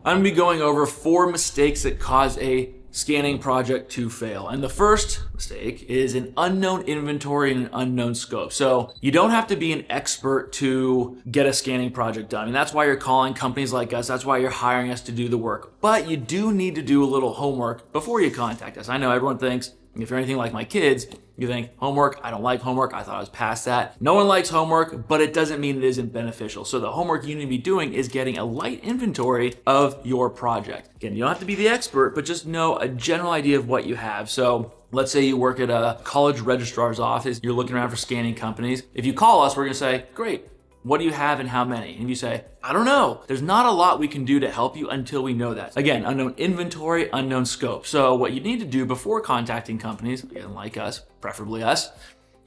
I'm gonna be going over 4 mistakes that cause a scanning project to fail. And the first mistake is an unknown inventory and an unknown scope. So you don't have to be an expert to get a scanning project done. And that's why you're calling companies like us. That's why you're hiring us to do the work. But you do need to do a little homework before you contact us. I know everyone thinks, if you're anything like my kids, you think, homework, I don't like homework, I thought I was past that. No one likes homework, but it doesn't mean it isn't beneficial. So the homework you need to be doing is getting a light inventory of your project. Again, you don't have to be the expert, but just know a general idea of what you have. So let's say you work at a college registrar's office, you're looking around for scanning companies. If you call us, we're gonna say, great, what do you have and how many? And you say, I don't know. There's not a lot we can do to help you until we know that. Again, unknown inventory, unknown scope. So what you need to do before contacting companies, again, like us, preferably us,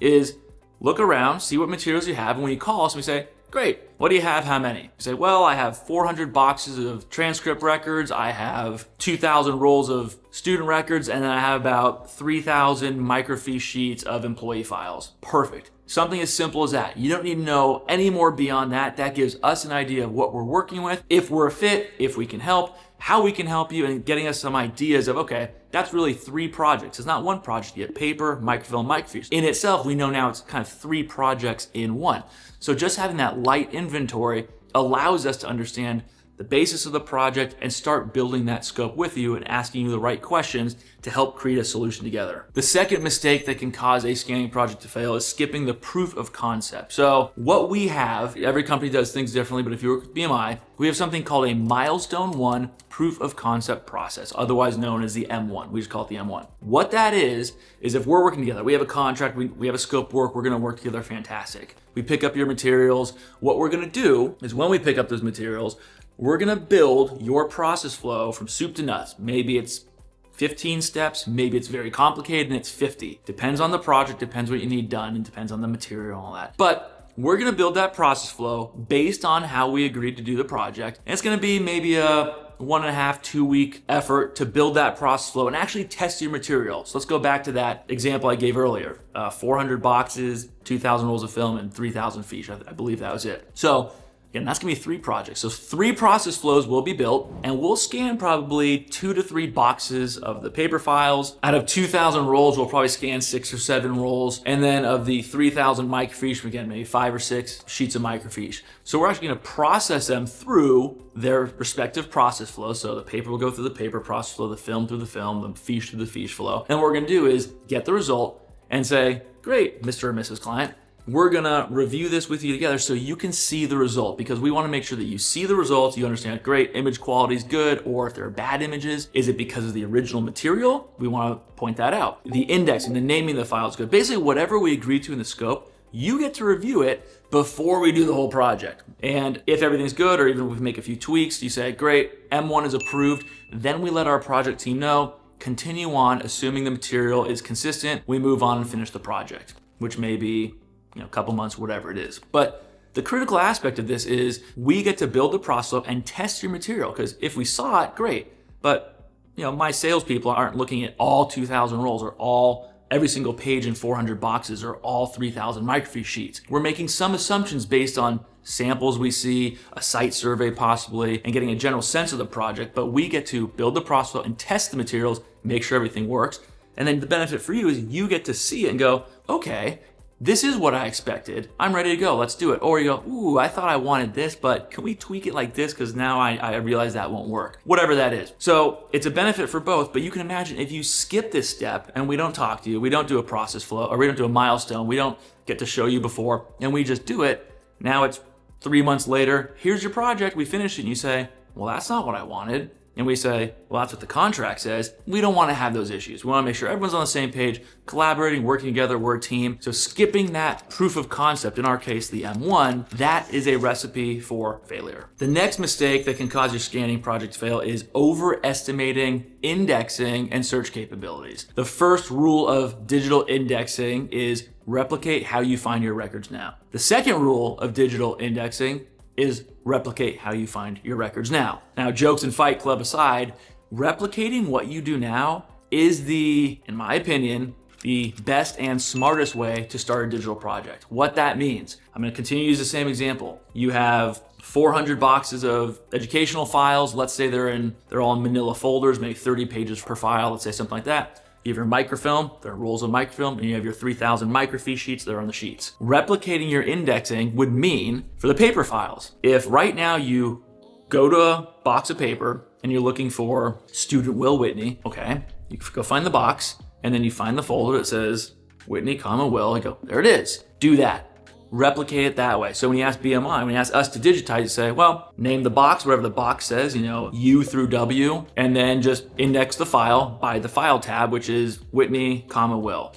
is look around, see what materials you have. And when you call us, we say, great, what do you have, how many? You say, well, I have 400 boxes of transcript records, I have 2,000 rolls of student records, and then I have about 3,000 microfiche sheets of employee files. Perfect. Something as simple as that. You don't need to know any more beyond that. That gives us an idea of what we're working with, if we're a fit, if we can help, how we can help you, and getting us some ideas of, okay, that's really 3 projects. It's not one project yet. Paper, microfilm, microfiche. In itself, we know now it's kind of 3 projects in one. So just having that light inventory allows us to understand the basis of the project and start building that scope with you and asking you the right questions to help create a solution together. The second mistake that can cause a scanning project to fail is skipping the proof of concept. So what we have, every company does things differently, but if you work with BMI, we have something called a milestone 1 proof of concept process, otherwise known as the M1. We just call it the M1. What that is if we're working together, we have a contract, we have a scope of work, we're gonna work together, fantastic. We pick up your materials. What we're gonna do is when we pick up those materials, we're gonna build your process flow from soup to nuts. Maybe it's 15 steps, maybe it's very complicated and it's 50. Depends on the project, depends what you need done, and depends on the material and all that. But we're gonna build that process flow based on how we agreed to do the project. And it's gonna be maybe a 1.5, 2 week effort to build that process flow and actually test your material. So let's go back to that example I gave earlier. 400 boxes, 2,000 rolls of film, and 3,000 fiche. I believe that was it. So again, that's gonna be 3 projects. So 3 process flows will be built, and we'll scan probably 2 to 3 boxes of the paper files. Out of 2,000 rolls, we'll probably scan 6 or 7 rolls. And then of the 3,000 microfiche, again, maybe 5 or 6 sheets of microfiche. So we're actually gonna process them through their respective process flows. So the paper will go through the paper process flow, the film through the film, the fiche through the fiche flow. And what we're gonna do is get the result and say, great, Mr. or Mrs. Client, we're gonna review this with you together so you can see the result, because we wanna make sure that you see the results, you understand, great, image quality is good, or if there are bad images, is it because of the original material? We wanna point that out. The indexing, the naming of the file is good. Basically, whatever we agree to in the scope, you get to review it before we do the whole project. And if everything's good, or even if we make a few tweaks, you say, great, M1 is approved, then we let our project team know, continue on, assuming the material is consistent, we move on and finish the project, which may be a couple months, whatever it is. But the critical aspect of this is we get to build the process flow and test your material, because if we saw it, great. But my salespeople aren't looking at all 2,000 rolls or every single page in 400 boxes or all 3,000 microfiche sheets. We're making some assumptions based on samples we see, a site survey possibly, and getting a general sense of the project, but we get to build the process flow and test the materials, make sure everything works. And then the benefit for you is you get to see it and go, okay, this is what I expected. I'm ready to go. Let's do it. Or you go, ooh, I thought I wanted this, but can we tweak it like this? Because now I realize that won't work. Whatever that is. So it's a benefit for both, but you can imagine if you skip this step and we don't talk to you, we don't do a process flow, or we don't do a milestone, we don't get to show you before, and we just do it. Now it's 3 months later, here's your project, we finished it, and you say, well, that's not what I wanted. And we say, well, that's what the contract says. We don't want to have those issues. We want to make sure everyone's on the same page, collaborating, working together, we're a team. So skipping that proof of concept, in our case, the M1, that is a recipe for failure. The next mistake that can cause your scanning project to fail is overestimating indexing and search capabilities. The first rule of digital indexing is replicate how you find your records now. The second rule of digital indexing is replicate how you find your records now. Now, jokes and Fight Club aside, replicating what you do now is in my opinion, the best and smartest way to start a digital project. What that means, I'm gonna continue to use the same example. You have 400 boxes of educational files. Let's say they're all in manila folders, maybe 30 pages per file. Let's say something like that. You have your microfilm, there are rolls of microfilm, and you have your 3,000 microfiche sheets that are on the sheets. Replicating your indexing would mean for the paper files, if right now you go to a box of paper and you're looking for student Will Whitney, okay, you go find the box and then you find the folder that says Whitney, Will, you go, there it is. Do that. Replicate it that way. So when you ask BMI, when you ask us to digitize, you say, well, name the box, whatever the box says, U through W, and then just index the file by the file tab, which is Whitney, Will.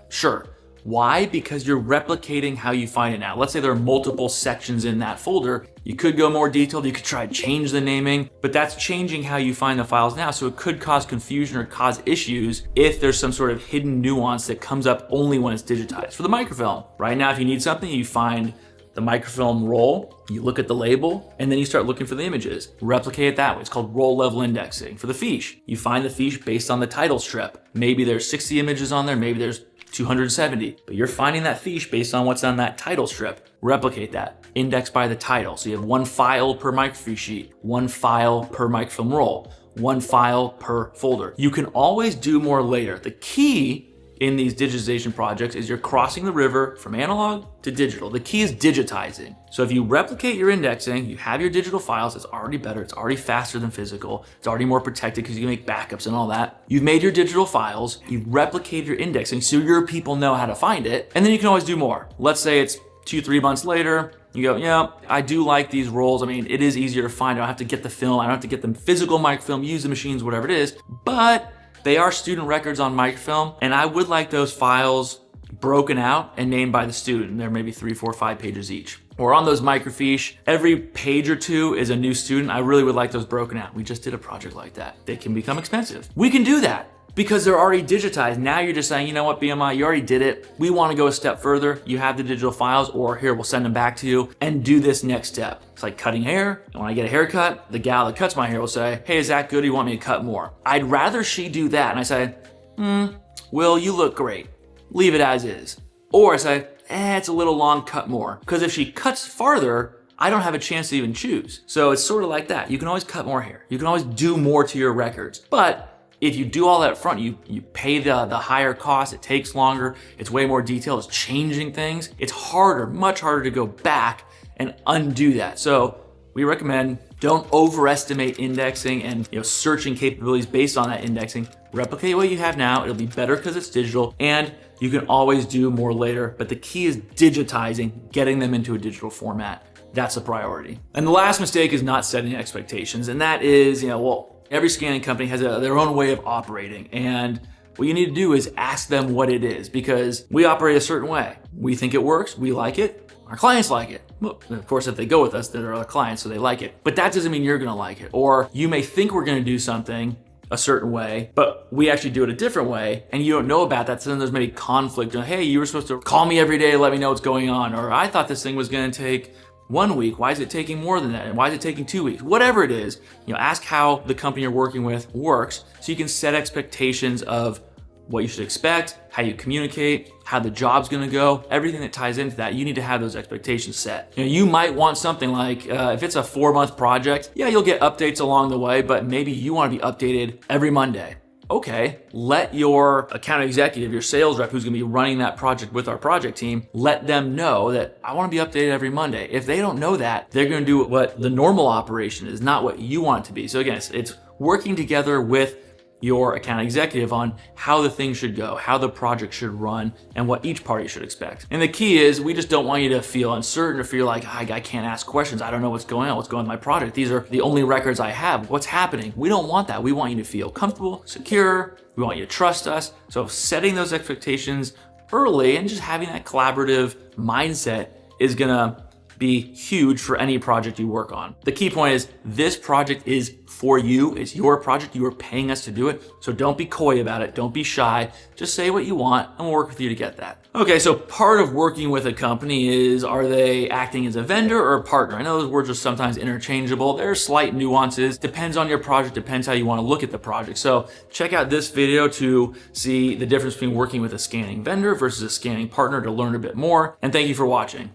Sure. Why? Because you're replicating how you find it now. Let's say there are multiple sections in that folder. You could go more detailed. You could try to change the naming, but that's changing how you find the files now. So it could cause confusion or cause issues if there's some sort of hidden nuance that comes up only when it's digitized. For the microfilm, right now, if you need something, you find the microfilm roll, you look at the label, and then you start looking for the images. Replicate it that way. It's called roll level indexing. For the fiche, you find the fiche based on the title strip. Maybe there's 60 images on there, maybe there's 270, but you're finding that fiche based on what's on that title strip. Replicate that. Index by the title. So you have one file per microfiche sheet, one file per microfilm roll, one file per folder. You can always do more later. The key in these digitization projects is you're crossing the river from analog to digital. The key is digitizing. So if you replicate your indexing, you have your digital files, it's already better, it's already faster than physical, it's already more protected because you can make backups and all that. You've made your digital files, you've replicated your indexing so your people know how to find it, and then you can always do more. Let's say it's 2-3 months later, you go, yeah, I do like these rolls. I mean, it is easier to find. I don't have to get the film, I don't have to get the physical microfilm, use the machines, whatever it is, but they are student records on microfilm, and I would like those files broken out and named by the student. They're maybe 3, 4, 5 pages each. Or on those microfiche, every page or two is a new student. I really would like those broken out. We just did a project like that. They can become expensive. We can do that because they're already digitized. Now you're just saying, you know what, BMI, you already did it. We want to go a step further. You have the digital files, or here, we'll send them back to you and do this next step. It's like cutting hair. And when I get a haircut, the gal that cuts my hair will say, hey, is that good? Or you want me to cut more? I'd rather she do that. And I say, Will, you look great. Leave it as is. Or I say, it's a little long, cut more. Because if she cuts farther, I don't have a chance to even choose. So it's sort of like that. You can always cut more hair. You can always do more to your records. But if you do all that up front, you pay the higher cost, it takes longer, it's way more detailed, it's changing things. It's harder, much harder to go back and undo that. So we recommend don't overestimate indexing and searching capabilities based on that indexing. Replicate what you have now, it'll be better because it's digital, and you can always do more later, but the key is digitizing, getting them into a digital format. That's a priority. And the last mistake is not setting expectations, and that is, every scanning company has their own way of operating, and what you need to do is ask them what it is, because we operate a certain way. We think it works, we like it, our clients like it. Well, of course, if they go with us, they're our clients, so they like it. But that doesn't mean you're gonna like it. Or you may think we're gonna do something a certain way, but we actually do it a different way, and you don't know about that, so then there's maybe conflict. Hey, you were supposed to call me every day to let me know what's going on, or I thought this thing was gonna take 1 week. Why is it taking more than that? And why is it taking 2 weeks? Whatever it is, ask how the company you're working with works so you can set expectations of what you should expect, how you communicate, how the job's gonna go, everything that ties into that. You need to have those expectations set. You might want something like, if it's a 4-month project, yeah, you'll get updates along the way, but maybe you wanna be updated every Monday. Okay, let your account executive, your sales rep who's gonna be running that project with our project team, let them know that I wanna be updated every Monday. If they don't know that, they're gonna do what the normal operation is, not what you want it to be. So again, it's working together with your account executive on how the thing should go, how the project should run, and what each party should expect. And the key is we just don't want you to feel uncertain or feel like, I can't ask questions. I don't know what's going on with my project. These are the only records I have. What's happening? We don't want that. We want you to feel comfortable, secure. We want you to trust us. So setting those expectations early and just having that collaborative mindset is gonna be huge for any project you work on. The key point is this project is for you. It's your project. You are paying us to do it. So don't be coy about it. Don't be shy. Just say what you want and we'll work with you to get that. Okay, so part of working with a company is, are they acting as a vendor or a partner? I know those words are sometimes interchangeable. There are slight nuances. Depends on your project, depends how you want to look at the project. So check out this video to see the difference between working with a scanning vendor versus a scanning partner to learn a bit more. And thank you for watching.